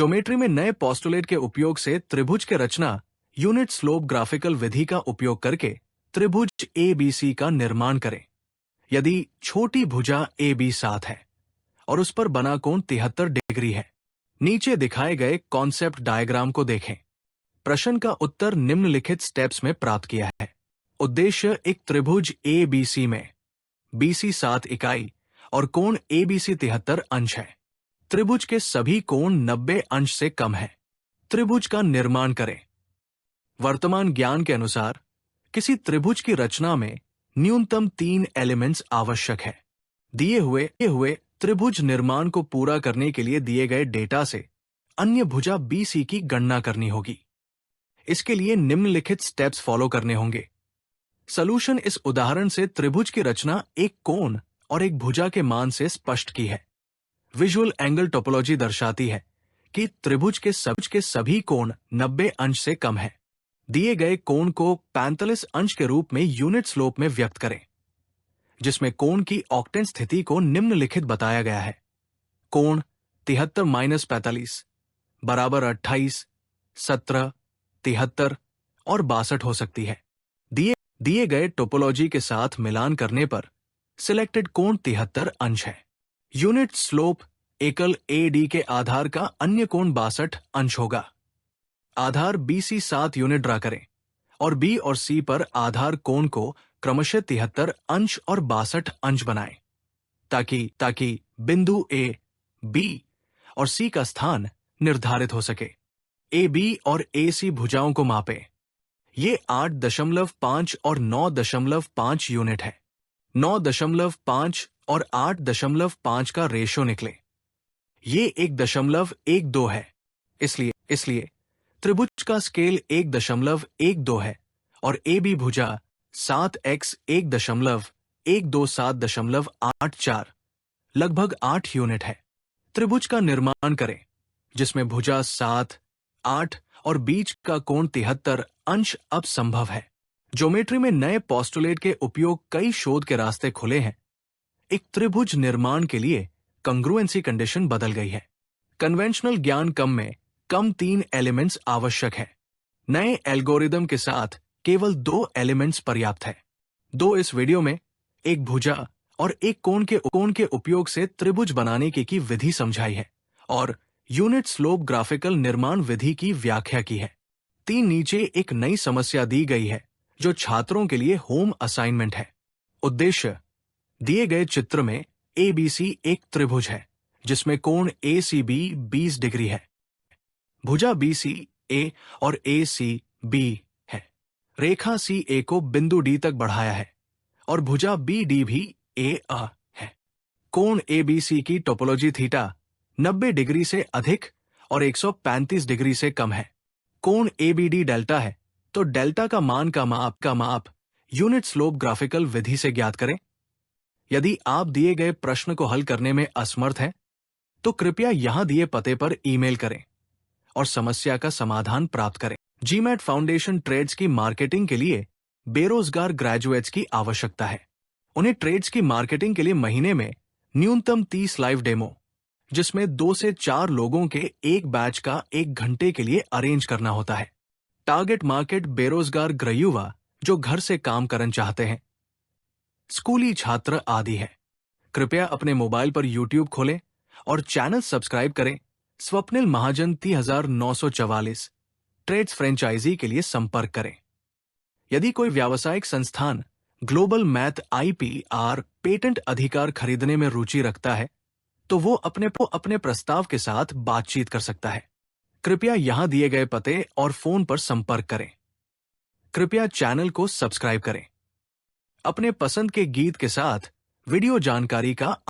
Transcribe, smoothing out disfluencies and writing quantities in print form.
Geometry में नए postulate के उपयोग से त्रिभुज के रचना यूनिट स्लोप ग्राफिकल विधि का उपयोग करके त्रिभुज ABC का निर्माण करें। यदि छोटी भुजा AB 7 है और उस पर बना कोण 73 डिग्री है। नीचे दिखाए गए कॉन्सेप्ट डायग्राम को देखें। प्रश्न का उत्तर निम्नलिखित स्टेप्स में प्राप्त किया है। उद्देश्य एक त्रिभुज ABC में BC 7 इकाई और कोण ABC 73 अंश है। त्रिभुज के सभी कोण 90 अंश से कम है। त्रिभुज का निर्माण करें। वर्तमान ज्ञान के अनुसार किसी त्रिभुज की रचना में न्यूनतम 3 एलिमेंट्स आवश्यक है। दिए हुए त्रिभुज निर्माण को पूरा करने के लिए दिए गए डेटा से अन्य भुजा BC की गणना करनी होगी। इसके लिए निम्नलिखित स्टेप्स फॉलो करने होंगे। सॉल्यूशन इस उदाहरण से त्रिभुज की रचना एक कोण और एक भुजा के मान से स्पष्ट की है। विजुअल एंगल टोपोलॉजी दर्शाती है कि त्रिभुज के सभी कोण 90 अंश से कम है। दिए गए कोण को 45 अंश के रूप में यूनिट स्लोप में व्यक्त करें, जिसमें कोण की ऑक्टेंट स्थिति को निम्नलिखित बताया गया है। कोण 73 - 45 बराबर 28, 17, 73 और 62 हो सकती है। दिए गए टोपोलॉजी के साथ मिलान करने पर सिलेक्टेड कोण 73 अंश है। यूनिट स्लोप एकल AD के आधार का अन्य कोण 62 अंश होगा। आधार BC 7 यूनिट ड्रा करें और B और C पर आधार कोण को क्रमशः 73 अंश और 62 अंश बनाएं, ताकि बिंदु A, B और C का स्थान निर्धारित हो सके। AB और AC भुजाओं को मापें। ये 8.5 और 9.5 यूनिट है। 9.5 और 8.5 का रेशो निकले। ये 1.12 है। इसलिए त्रिभुज का स्केल 1.12 है और AB भुजा 7x 1.12784 लगभग 8 यूनिट है। त्रिभुज का निर्माण करें जिसमें भुजा 7, 8 और बीच का कोण 73 अंश अब संभव है। ज्योमेट्री में नए पोस्टुलेट के उपयोग कई शोध के रास्ते खुले हैं। एक त्रिभुज निर्माण के लिए कंग्रुएंसी कंडीशन बदल गई है। कन्वेंशनल ज्ञान में कम 3 एलिमेंट्स आवश्यक है। नए एल्गोरिदम के साथ केवल 2 एलिमेंट्स पर्याप्त है। इस वीडियो में एक भुजा और एक कोण के उपयोग से त्रिभुज बनाने की विधि समझाई है और यूनिट स्लोप ग्राफिकल निर्माण विधि की व्याख्या की है। 3 नीचे एक नई समस्या दी गई है जो छात्रों के लिए होम असाइनमेंट है। उद्देश्य दिए गए चित्र में ABC एक त्रिभुज है जिसमें कोण ACB 20 डिग्री है। भुजा BC A और ACB है। रेखा CA को बिंदु D तक बढ़ाया है और भुजा BD भी A है। कोण ABC की टोपोलॉजी थीटा 90 डिग्री से अधिक और 135 डिग्री से कम है। कोण ABD डेल्टा है, तो डेल्टा का माप यूनिट स्लोप ग्राफिकल विधि से ज्ञात करें। यदि आप दिए गए प्रश्न को हल करने में असमर्थ हैं, तो कृपया यहां दिए पते पर ईमेल करें और समस्या का समाधान प्राप्त करें। GMAT फाउंडेशन ट्रेड्स की मार्केटिंग के लिए बेरोजगार ग्रेजुएट्स की आवश्यकता है। उन्हें ट्रेड्स की मार्केटिंग के लिए महीने में न्यूनतम 30 लाइव डेमो, जिसमें 2 से 4 लोगों के एक बैच का 1 घंटे के लिए अरेंज करना होता है। टारगेट मार्केट बेरोजगार गृहयुवा जो घर से काम करना चाहते हैं, स्कूली छात्र आदि है। कृपया अपने मोबाइल पर YouTube खोलें और चैनल सब्सक्राइब करें। स्वप्निल महाजन 3944 ट्रेड्स फ्रेंचाइजी के लिए संपर्क करें। यदि कोई व्यावसायिक संस्थान ग्लोबल मैथ IPR पेटेंट अधिकार खरीदने में रुचि रखता है, तो वो अपने प्रस्ताव के साथ बातचीत कर सकता है। कृपया यहां दिए गए पते और फोन पर संपर्क करें। कृपया चैनल को सब्सक्राइब करें। अपने पसंद के गीत के साथ वीडियो जानकारी का